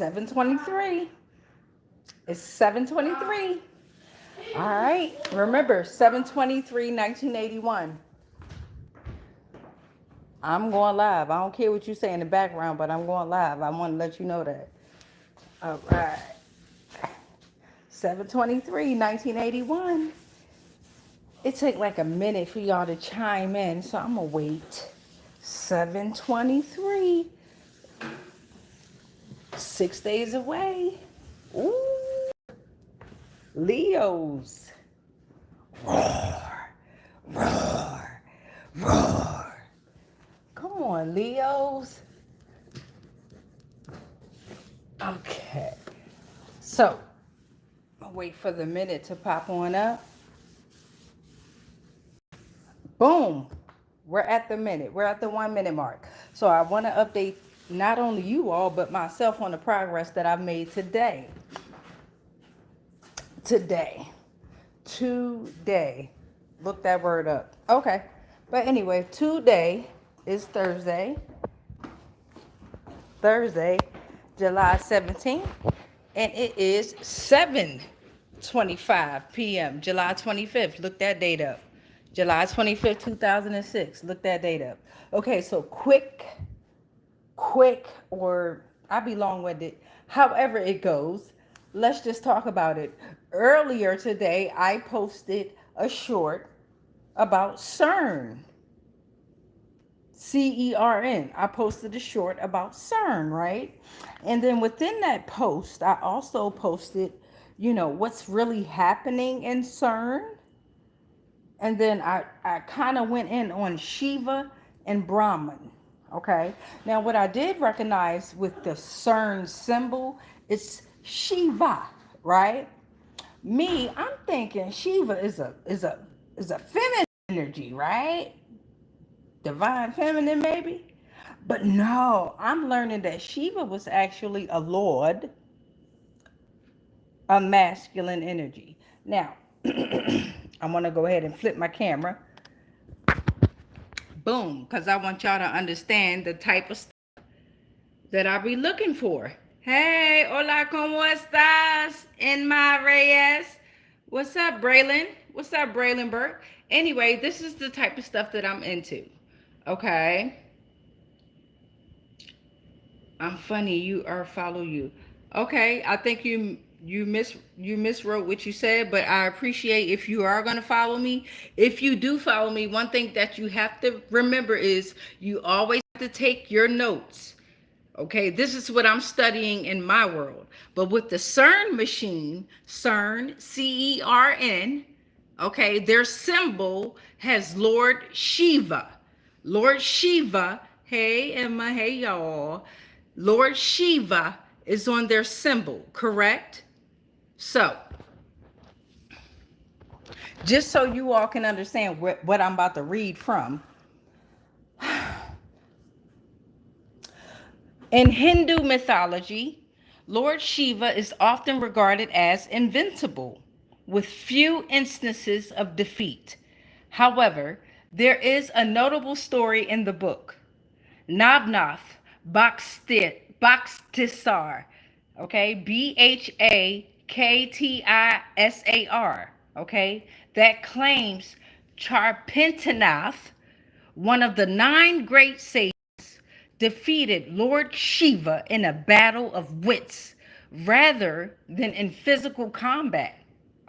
7:23. It's 7:23. All right. Remember, 7:23, 1981. I'm going live. I don't care what you say in the background, but I'm going live. I want to let you know that. All right. 7:23, 1981. It took like a minute for y'all to chime in, so I'm going to wait. 7:23. 6 days away. Ooh. Leos. Roar. Roar. Roar. Come on, Leos. Okay. So, I'll wait for the minute to pop on up. Boom. We're at the minute. We're at the 1 minute mark. So I want to update not only you all, but myself on the progress that I've made today. Today. Look that word up. Okay. But anyway, today is Thursday. July 17th. And it is 7:25 p.m. July 25th. Look that date up. July 25th, 2006. Look that date up. Okay, so quick, or I'll be long-winded. However it goes, let's just talk about it. Earlier today, I posted a short about CERN. CERN. I posted a short about CERN, right? And then within that post, I also posted, what's really happening in CERN. And then I kind of went in on Shiva and Brahman. Okay. Now, what I did recognize with the CERN symbol, it's Shiva, right? Me, I'm thinking Shiva is a feminine energy, right? Divine feminine, maybe. But no, I'm learning that Shiva was actually a lord, a masculine energy. Now, I'm going to go ahead and flip my camera. Boom, because I want y'all to understand the type of stuff that I'll be looking for. Hey, hola, ¿cómo estás? En my Reyes. What's up, Braylon? What's up, Braylon Burke? Anyway, this is the type of stuff that I'm into. Okay. I'm funny. You are follow you. Okay. I think you miswrote what you said, but I appreciate if you are going to follow me. If you do follow me, one thing that you have to remember is you always have to take your notes. Okay, this is what I'm studying in my world. But with the CERN machine, CERN, CERN, okay, their symbol has Lord Shiva. Lord Shiva, hey Emma, hey y'all. Lord Shiva is on their symbol, correct? So, just so you all can understand what I'm about to read from. In Hindu mythology, Lord Shiva is often regarded as invincible, with few instances of defeat. However, there is a notable story in the book, Navnath Bhaktissar, okay, Bhaktisar, okay, that claims Charpentanath, one of the 9 great sages, defeated Lord Shiva in a battle of wits rather than in physical combat.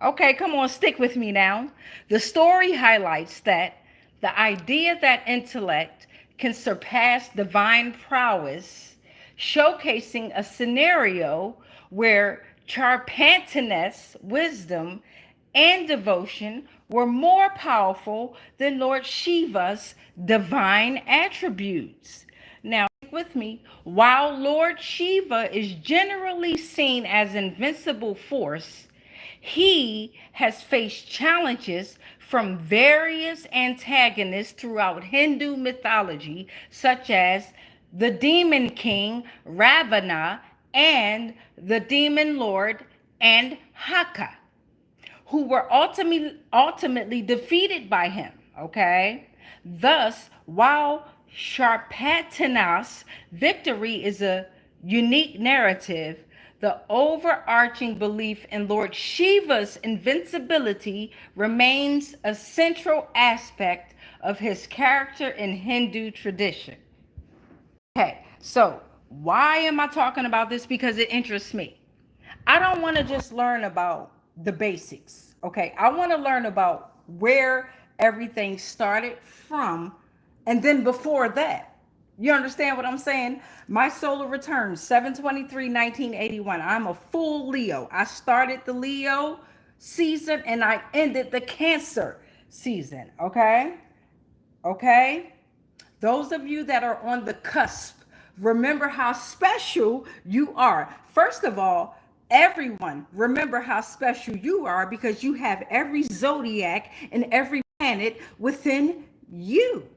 Okay, come on, stick with me now. The story highlights that the idea that intellect can surpass divine prowess, showcasing a scenario where Charpantanus' wisdom and devotion were more powerful than Lord Shiva's divine attributes. Now, stick with me. While Lord Shiva is generally seen as an invincible force, he has faced challenges from various antagonists throughout Hindu mythology, such as the demon king Ravana and the demon lord Andhaka, who were ultimately defeated by him, okay? Thus, while Sharpatana's victory is a unique narrative, the overarching belief in Lord Shiva's invincibility remains a central aspect of his character in Hindu tradition. Okay, so why am I talking about this? Because it interests me. I don't want to just learn about the basics. Okay, I want to learn about where everything started from, and then before that. You understand what I'm saying? My solar return 7/23/1981. I'm a full Leo. I started the Leo season and I ended the Cancer season. Okay? Okay? Those of you that are on the cusp, remember how special you are. First of all, everyone, remember how special you are because you have every zodiac and every planet within you.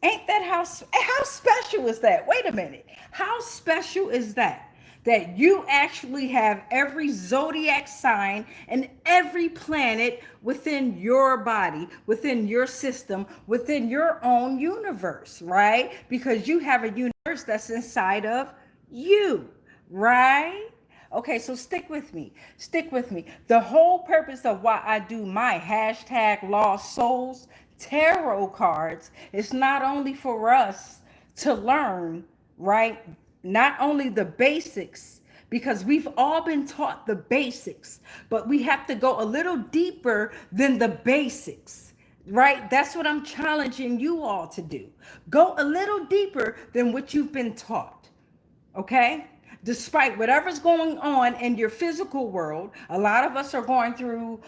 Ain't that how special is that? Wait a minute. How special is that? That you actually have every zodiac sign and every planet within your body, within your system, within your own universe, right? Because you have a universe that's inside of you, right? Okay, so stick with me. Stick with me. The whole purpose of why I do my hashtag Lost Souls tarot cards is not only for us to learn, right? Not only the basics, because we've all been taught the basics, but we have to go a little deeper than the basics, right? That's what I'm challenging you all to do. Go a little deeper than what you've been taught, okay? Despite whatever's going on in your physical world, a lot of us are going through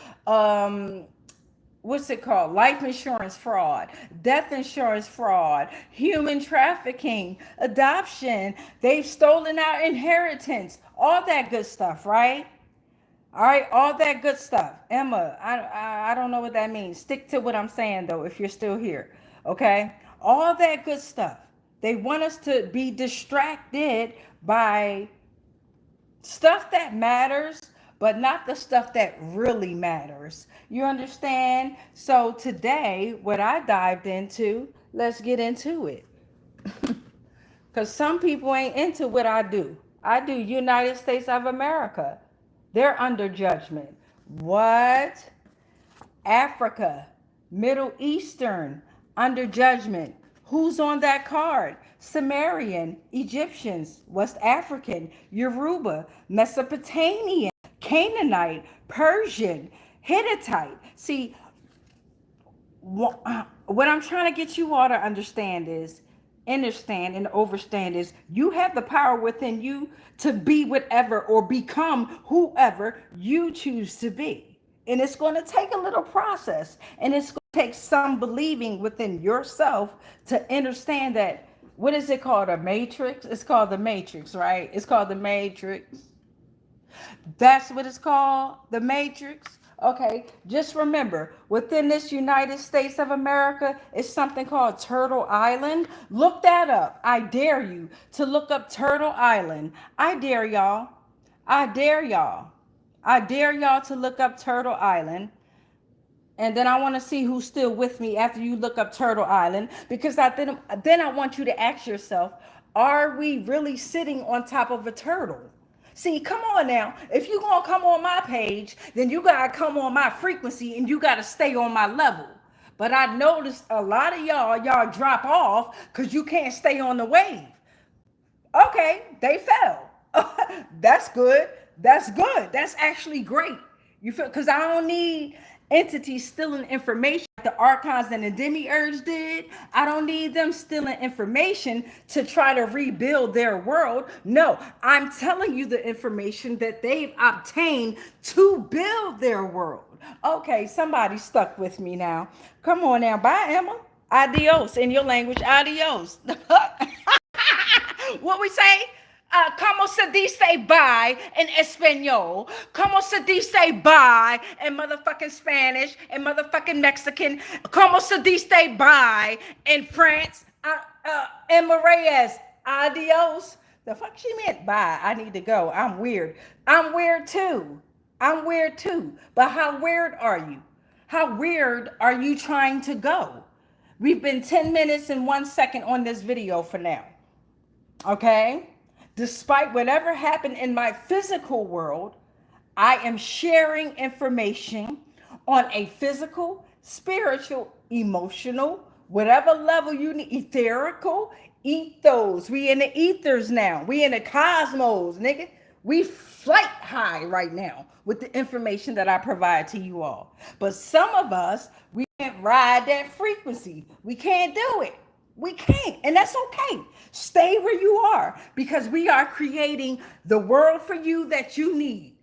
what's it called? Life insurance fraud, death insurance fraud, human trafficking, adoption. They've stolen our inheritance, all that good stuff, right? All right, all that good stuff. Emma, I don't know what that means. Stick to what I'm saying though, if you're still here. Okay, all that good stuff. They want us to be distracted by stuff that matters, but not the stuff that really matters. You understand? So today, what I dived into, let's get into it. Because some people ain't into what I do. I do United States of America. They're under judgment. What? Africa, Middle Eastern, under judgment. Who's on that card? Sumerian, Egyptians, West African, Yoruba, Mesopotamian, Canaanite, Persian, Hittite. See, what I'm trying to get you all to understand is, understand and overstand is, you have the power within you to be whatever or become whoever you choose to be. And it's going to take a little process, and it's going to take some believing within yourself to understand that. What is it called? A matrix? It's called the matrix, right? It's called the matrix. That's what it's called, the matrix. Okay, just remember, within this United States of America is something called Turtle Island. Look that up. I dare you to look up Turtle Island. I dare y'all. I dare y'all. I dare y'all to look up Turtle Island. And then I want to see who's still with me after you look up Turtle Island, because then I want you to ask yourself, are we really sitting on top of a turtle? See, come on now. If you're going to come on my page, then you got to come on my frequency and you got to stay on my level. But I noticed a lot of y'all drop off because you can't stay on the wave. Okay, they fell. That's good. That's good. That's actually great. You feel, because I don't need entities stealing information like the archons and the demiurge did. I don't need them stealing information to try to rebuild their world. No, I'm telling you the information that they've obtained to build their world. Okay, somebody stuck with me now. Come on now. Bye, Emma. Adios in your language. Adios. What we say? Como se dice bye in Espanol? Como se dice bye in motherfucking Spanish and motherfucking Mexican? Como se dice bye in France? Emma Reyes, adios. The fuck she meant bye. I need to go. I'm weird. I'm weird too. I'm weird too. But how weird are you? How weird are you trying to go? We've been 10 minutes and 1 second on this video for now. Okay? Despite whatever happened in my physical world, I am sharing information on a physical, spiritual, emotional, whatever level you need, etherical, ethos. We in the ethers now. We in the cosmos, nigga. We flight high right now with the information that I provide to you all. But some of us, we can't ride that frequency. We can't do it. We can't, and that's okay. Stay where you are because we are creating the world for you that you need.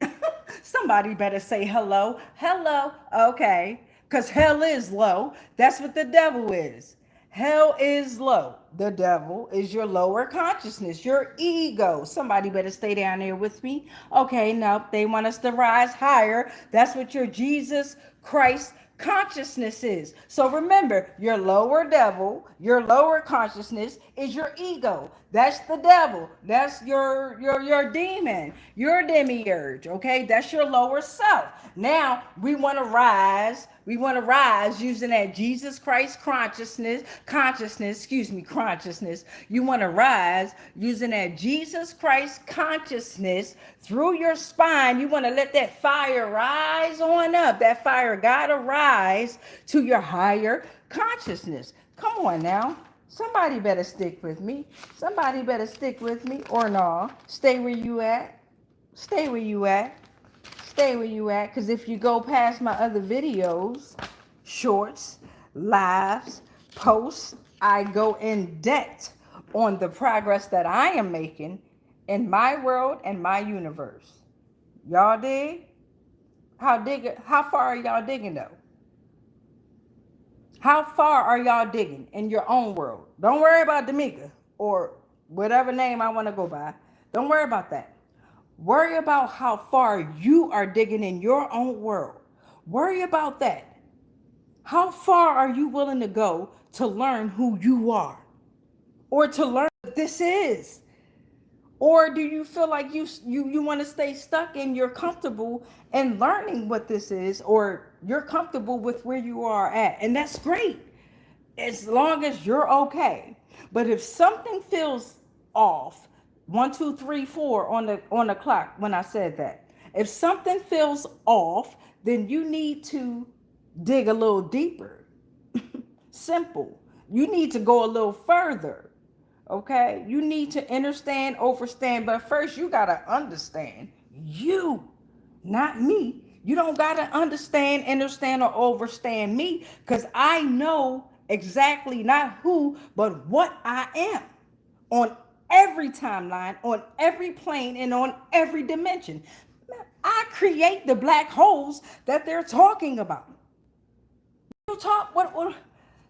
Somebody better say hello. Hello. Okay. Because hell is low. That's what the devil is. Hell is low. The devil is your lower consciousness, your ego. Somebody better stay down there with me. Okay, no, they want us to rise higher. That's what your Jesus Christ consciousness is. So remember, your lower devil, your lower consciousness is your ego. That's the devil. That's your demon, your demiurge. Okay, that's your lower self. Now we want to rise. We want to rise using that Jesus Christ consciousness. You want to rise using that Jesus Christ consciousness through your spine. You want to let that fire rise on up. That fire gotta rise to your higher consciousness. Come on now. Somebody better stick with me. Somebody better stick with me or no. Stay where you at. Stay where you at. Stay where you at. Because if you go past my other videos, shorts, lives, posts, I go in depth on the progress that I am making in my world and my universe. Y'all dig? How far are y'all digging though? How far are y'all digging in your own world? Don't worry about Damika or whatever name I want to go by. Don't worry about that. Worry about how far you are digging in your own world. Worry about that. How far are you willing to go to learn who you are or to learn what this is? Or do you feel like you want to stay stuck and you're comfortable in learning what this is, or you're comfortable with where you are at? And that's great as long as you're okay. But if something feels off, 1, 2, 3, 4 on the clock when I said that, if something feels off, then you need to dig a little deeper. Simple. You need to go a little further. Okay, you need to understand, overstand, but first you gotta understand you, not me. You don't gotta understand, or overstand me, because I know exactly not who, but what I am on every timeline, on every plane, and on every dimension. I create the black holes that they're talking about.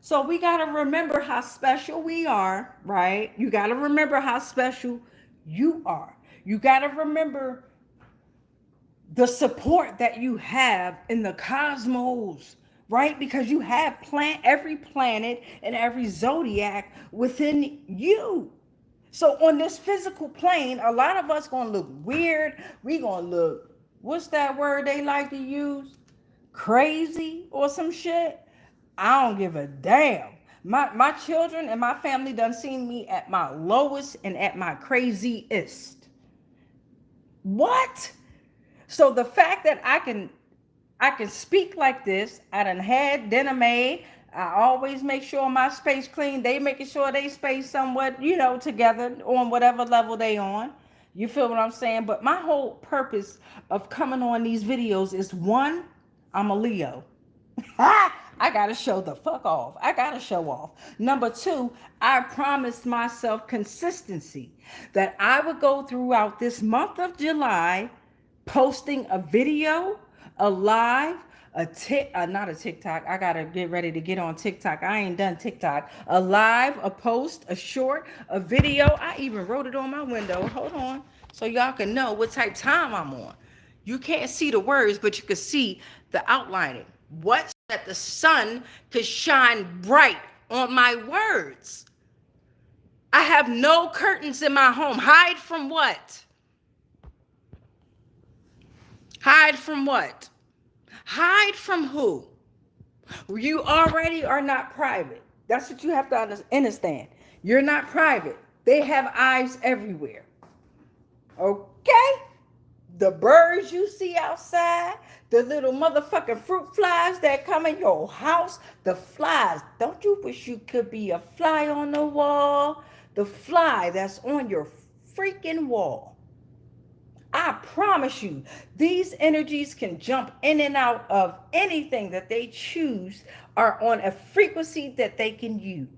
So we got to remember how special we are, right? You got to remember how special you are. You got to remember the support that you have in the cosmos, right? Because you have every planet and every zodiac within you. So on this physical plane, a lot of us going to look weird. We going to look, what's that word they like to use? Crazy or some shit. I don't give a damn. My children and my family done seen me at my lowest and at my craziest. What? So the fact that I can speak like this, I done had dinner made. I always make sure my space clean. They making sure they space somewhat, together on whatever level they on. You feel what I'm saying? But my whole purpose of coming on these videos is, one, I'm a Leo. I gotta show the fuck off. I gotta show off. Number two, I promised myself consistency, that I would go throughout this month of July posting a video, a live, not a TikTok. I gotta get ready to get on TikTok. I ain't done TikTok. A live, a post, a short, a video. I even wrote it on my window. Hold on, so y'all can know what type time I'm on. You can't see the words, but you can see the outlining. What? That the sun could shine bright on my words. I have no curtains in my home. Hide from what? Hide from what? Hide from who? You already are not private. That's what you have to understand. You're not private. They have eyes everywhere. Okay? The birds you see outside, the little motherfucking fruit flies that come in your house, the flies. Don't you wish you could be a fly on the wall? The fly that's on your freaking wall. I promise you, these energies can jump in and out of anything that they choose, are on a frequency that they can use.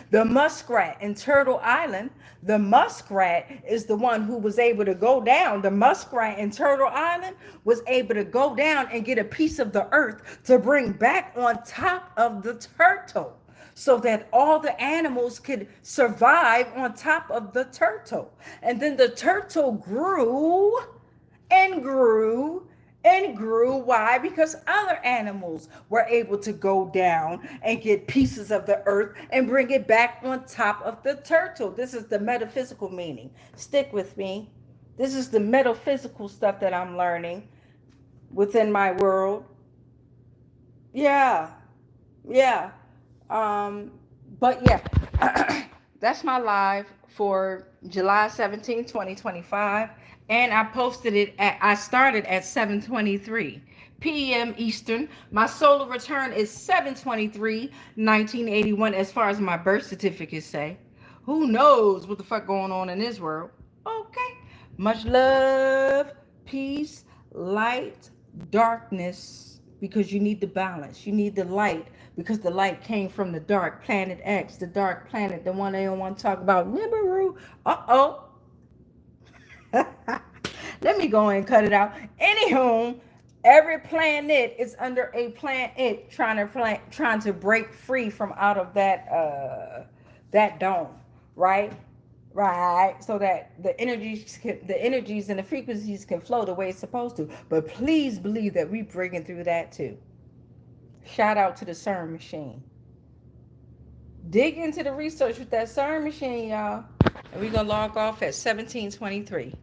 The muskrat in Turtle Island, the muskrat is the one who was able to go down. The muskrat in Turtle Island was able to go down and get a piece of the earth to bring back on top of the turtle so that all the animals could survive on top of the turtle. And then the turtle grew and grew and grew. Why? Because other animals were able to go down and get pieces of the earth and bring it back on top of the turtle. This is the metaphysical meaning. Stick with me. This is the metaphysical stuff that I'm learning within my world. Yeah. Yeah. But yeah, that's my live for July 17, 2025. And I started at 7:23 p.m. Eastern. My solar return is 7/23/1981 as far as my birth certificate say. Who knows what the fuck going on in this world? Okay. Much love, peace, light, darkness, because you need the balance. You need the light because the light came from the dark planet X, the dark planet, the one they don't want to talk about. Nibiru. Uh-oh. Let me go and cut it out. Anywho, every planet is under a planet trying to break free from out of that dome, right? Right, so that the energies and the frequencies can flow the way it's supposed to. But please believe that we breaking through that too. Shout out to the CERN machine. Dig into the research with that CERN machine, y'all. And we're gonna log off at 17:23.